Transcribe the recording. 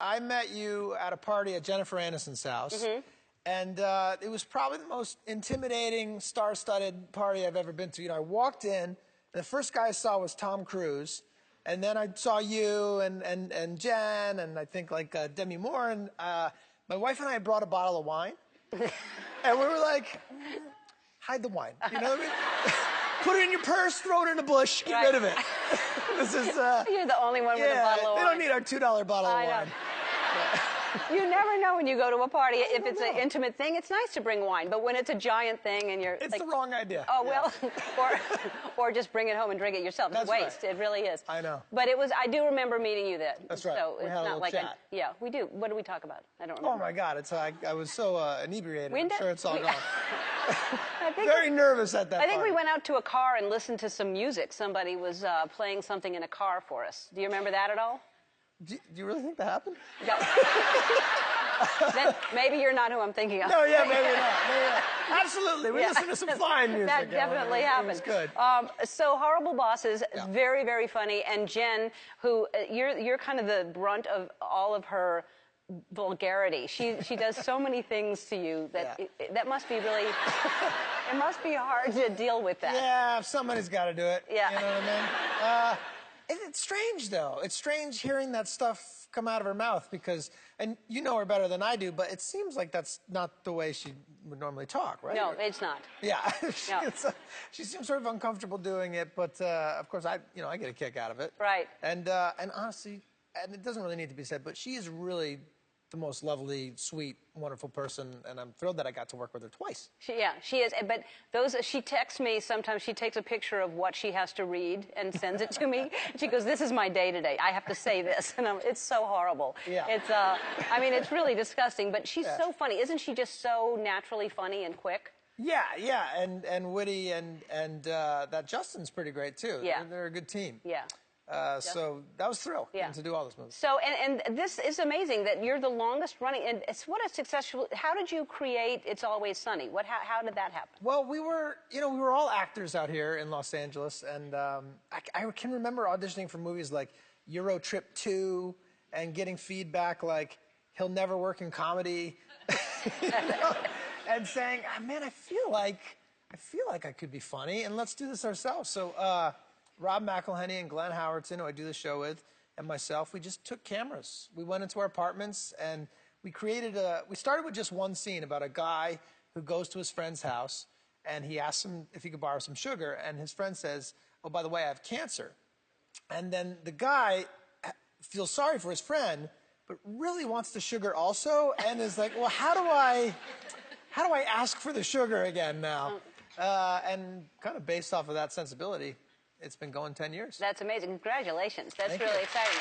I met you at a party at Jennifer Aniston's house, and it was probably the most intimidating, star-studded party I've ever been to. You know, I walked in, and the first guy I saw was Tom Cruise, and then I saw you and Jen, and I think like Demi Moore, and my wife and I brought a bottle of wine, and we were like, hide the wine, you know what I mean? Put it in your purse, throw it in a bush, get rid of it. This is, You're the only one with a bottle of wine. They don't need our $2 bottle of wine. You never know when you go to a party if it's an intimate thing. It's nice to bring wine, but when it's a giant thing and you're it's like, the wrong idea. Oh well, or just bring it home and drink it yourself. It's That's waste. Right. It really is. I know. But it was. I do remember meeting you then. That's right. So we it's had a not little like chat. yeah, we do. What do we talk about? I don't remember. Oh my God! I was so inebriated. I'm sure it's all gone. I think Very nervous at that. I think party. we went out to a car and listened to some music. Somebody was playing something in a car for us. Do you remember that at all? Do you really think that happened? No. Then maybe you're not who I'm thinking of. No, yeah, maybe not. Maybe not. Absolutely, we listened to some fine music. That definitely happened. It was good. So Horrible Bosses, very, very funny, and Jen, who you're kind of the brunt of all of her vulgarity. She does so many things to you that that must be really. It must be hard to deal with that. Yeah, somebody's got to do it. Yeah. You know what I mean? It's strange, though. It's strange hearing that stuff come out of her mouth because, and you know her better than I do, but it seems like that's not the way she would normally talk, right? No, it's not. Yeah. No. She seems sort of uncomfortable doing it, but of course, I get a kick out of it. Right. And honestly, and it doesn't really need to be said, but she is really the most lovely, sweet, wonderful person, and I'm thrilled that I got to work with her twice. She is. But she texts me sometimes. She takes a picture of what she has to read and sends it to me. She goes, "This is my day today. I have to say this," and it's so horrible. Yeah. It's I mean, it's really disgusting. But she's so funny. Isn't she just so naturally funny and quick? Yeah, and witty, and that Justin's pretty great too. Yeah. They're a good team. Yeah. So that was thrill to do all this movie. So and this is amazing that you're the longest running, and it's what a successful. How did you create It's Always Sunny? How did that happen? Well, we were all actors out here in Los Angeles, and I can remember auditioning for movies like Euro Trip 2 and getting feedback like he'll never work in comedy, and saying, man, I feel like I could be funny, and let's do this ourselves. So. Rob McElhenney and Glenn Howerton, who I do the show with, and myself, we just took cameras. We went into our apartments and we started with just one scene about a guy who goes to his friend's house and he asks him if he could borrow some sugar, and his friend says, "Oh, by the way, I have cancer." And then the guy feels sorry for his friend, but really wants the sugar also, and is like, well, how do I ask for the sugar again now? And kind of based off of that sensibility, it's been going 10 years. That's amazing. Congratulations. That's really exciting.